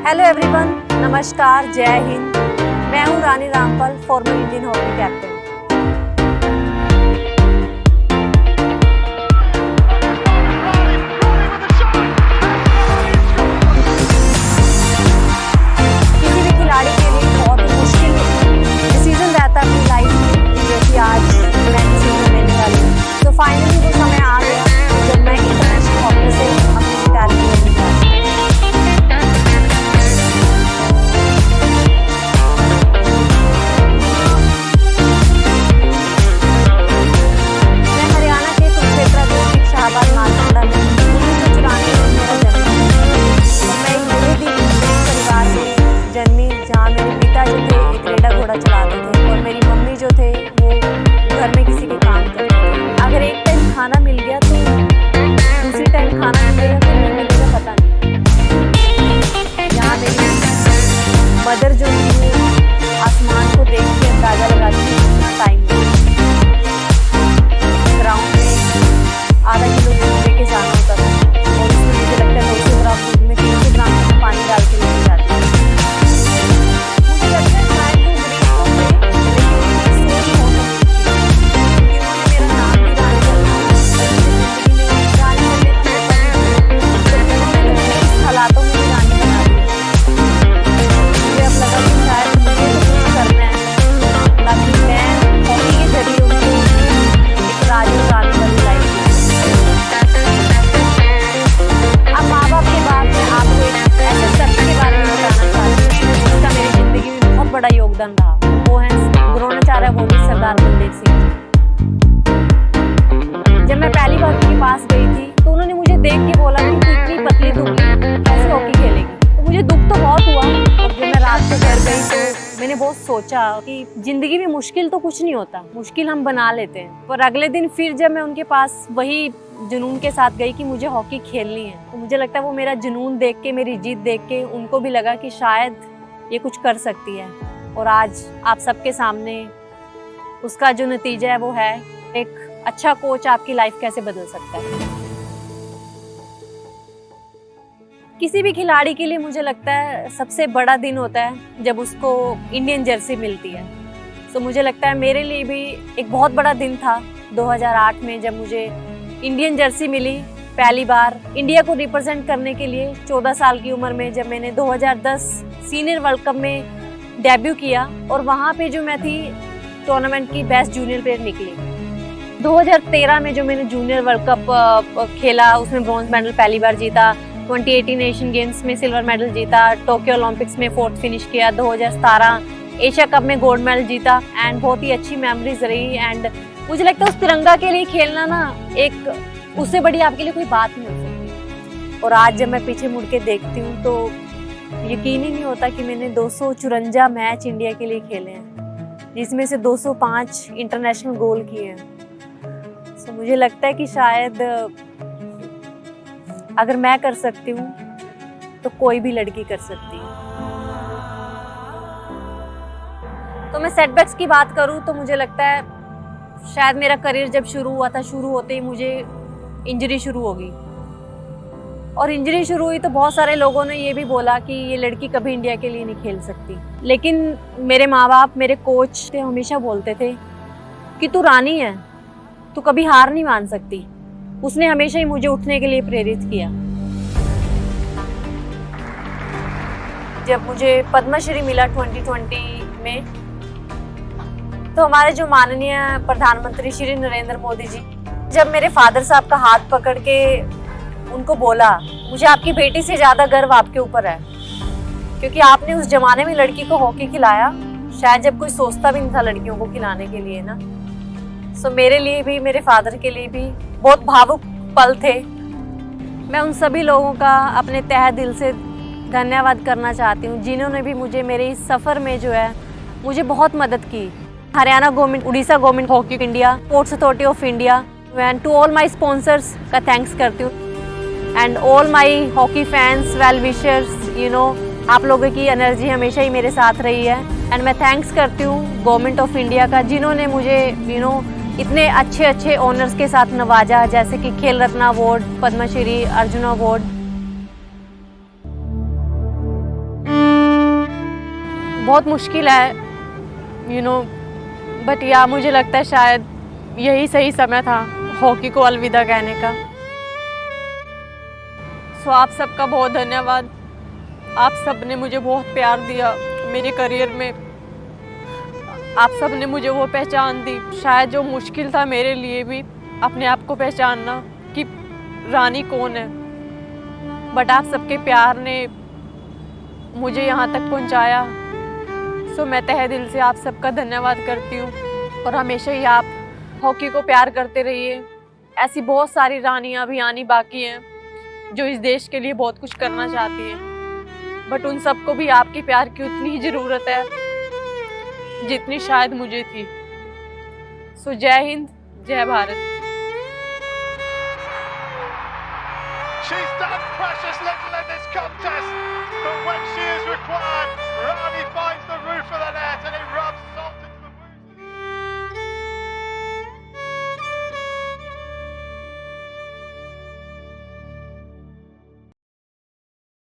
Hello everyone, नमस्कार, जय हिंद। मैं हूँ Rani Rampal, former Indian hockey captain. किसी भी खिलाड़ी के लिए बहुत मुश्किल डिसीजन रहता है अपनी लाइफ में, जैसे आज मैं डिसीजन लेने वाली हूँ। तो फाइनली वो समय आ गया जब मैं इंटरनेशनल हॉकी से अपनी रिटायरमेंट लेने जा रही हूँ। जहाँ मेरे पिता जो थे एक रेडा घोड़ा चलाते थे और मेरी मम्मी जो थे वो घर में किसी के काम करते थे। अगर एक टाइम खाना मिल गया तो दूसरी टाइम खाना मिलेगा कि नहीं मिलेगा पता नहीं। यहाँ मेरी मदर जो थी आसमान को देख के अंदाजा लगाती थी कितना टाइम ग्राउंड में आधा किलो दूध लेके जाना होता था और उसमें मुझे लगता है 200 ग्राम दूध में 300 ग्राम पानी डाल के लेके जाती थी। बड़ा योगदान रहा, वो है द्रोणाचार्य होगी सरदार बलदेव सिंह जी। जब मैं पहली बार उनके पास गई थी तो उन्होंने मुझे देख के बोला कि तू इतनी पतली दुबली कैसे हॉकी खेलेगी। तो मुझे दुख तो बहुत हुआ और जब मैं रात को घर गई तो मैंने बहुत सोचा कि जिंदगी में मुश्किल तो कुछ नहीं होता, मुश्किल हम बना लेते हैं। पर अगले दिन फिर जब मैं उनके पास वही जुनून के साथ गई कि मुझे हॉकी खेलनी है, तो मुझे लगता है वो मेरा जुनून देख के, मेरी जीत देख के उनको भी लगा कि शायद ये कुछ कर सकती है। और आज आप सबके सामने उसका जो नतीजा है वो है एक अच्छा कोच आपकी लाइफ कैसे बदल सकता है। किसी भी खिलाड़ी के लिए मुझे लगता है सबसे बड़ा दिन होता है जब उसको इंडियन जर्सी मिलती है। तो मुझे लगता है मेरे लिए भी एक बहुत बड़ा दिन था 2008 में जब मुझे इंडियन जर्सी मिली पहली बार इंडिया को रिप्रेजेंट करने के लिए। 14 साल की उम्र में जब मैंने 2010 सीनियर वर्ल्ड कप में डेब्यू किया और वहाँ पे जो मैं थी टूर्नामेंट की बेस्ट जूनियर प्लेयर निकली। 2013 में जो मैंने जूनियर वर्ल्ड कप खेला उसमें ब्रॉन्ज मेडल पहली बार जीता। 2018 एशियन गेम्स में सिल्वर मेडल जीता। टोक्यो ओलंपिक्स में 4th फिनिश किया। 2017 एशिया कप में गोल्ड मेडल जीता एंड बहुत ही अच्छी मेमोरीज रही। एंड मुझे लगता है उस तिरंगा के लिए खेलना ना एक उससे बड़ी आपके लिए कोई बात नहीं हो सकती। और आज जब मैं पीछे मुड़ के देखती हूँ तो यकीन ही नहीं होता कि मैंने 254 मैच इंडिया के लिए खेले हैं, जिसमें से 205 इंटरनेशनल गोल किए हैं। तो मुझे लगता है कि शायद अगर मैं कर सकती हूँ तो कोई भी लड़की कर सकती है। तो मैं सेटबैक्स की बात करूँ तो मुझे लगता है शायद मेरा करियर जब शुरू हुआ था, शुरू होते ही मुझे इंजरी शुरू होगी। और इंजरी शुरू हुई तो बहुत सारे लोगों ने ये भी बोला कि ये लड़की कभी इंडिया के लिए नहीं खेल सकती। लेकिन मेरे माँ बाप, मेरे कोच थे, हमेशा बोलते थे कि तू रानी है, तू कभी हार नहीं मान सकती। उसने हमेशा ही मुझे उठने के लिए प्रेरित किया। जब मुझे पद्मश्री मिला 2020 में तो हमारे जो माननीय प्रधानमंत्री श्री नरेंद्र मोदी जी जब मेरे फादर साहब का हाथ पकड़ के उनको बोला, मुझे आपकी बेटी से ज़्यादा गर्व आपके ऊपर है, क्योंकि आपने उस जमाने में लड़की को हॉकी खिलाया, शायद जब कोई सोचता भी नहीं था लड़कियों को खिलाने के लिए ना। सो मेरे लिए भी, मेरे फादर के लिए भी बहुत भावुक पल थे। मैं उन सभी लोगों का अपने तहे दिल से धन्यवाद करना चाहती हूँ जिन्होंने भी मुझे मेरे इस सफ़र में जो है मुझे बहुत मदद की। Haryana government, Orissa government, hockey India, sports authority of India and to all my sponsors का थैंक्स करती हूँ। And all my hockey fans, well wishers, you know, आप लोगों की एनर्जी हमेशा ही मेरे साथ रही है। एंड मैं थैंक्स करती हूँ गवर्नमेंट ऑफ इंडिया का जिन्होंने मुझे इतने अच्छे अच्छे ऑनर्स के साथ नवाजा, जैसे कि खेल रत्न अवार्ड, पद्मश्री, अर्जुन अवार्ड। बहुत मुश्किल है, बट या मुझे लगता है शायद यही सही समय था हॉकी को अलविदा कहने का। सो आप सबका बहुत धन्यवाद। आप सब ने मुझे बहुत प्यार दिया मेरे करियर में। आप सब ने मुझे वो पहचान दी, शायद जो मुश्किल था मेरे लिए भी अपने आप को पहचानना कि रानी कौन है, बट आप सबके प्यार ने मुझे यहाँ तक पहुँचाया। सो मैं तहे दिल से आप सबका धन्यवाद करती हूँ और हमेशा ही आप हॉकी को प्यार करते रहिए। ऐसी बहुत सारी रानियाँ भी आनी बाकी हैं जो इस देश के लिए बहुत कुछ करना चाहती हैं, बट उन सबको भी आपके प्यार की उतनी ही ज़रूरत है जितनी शायद मुझे थी। सो जय हिंद, जय Bharat. She's done precious little in this contest, but when she is required,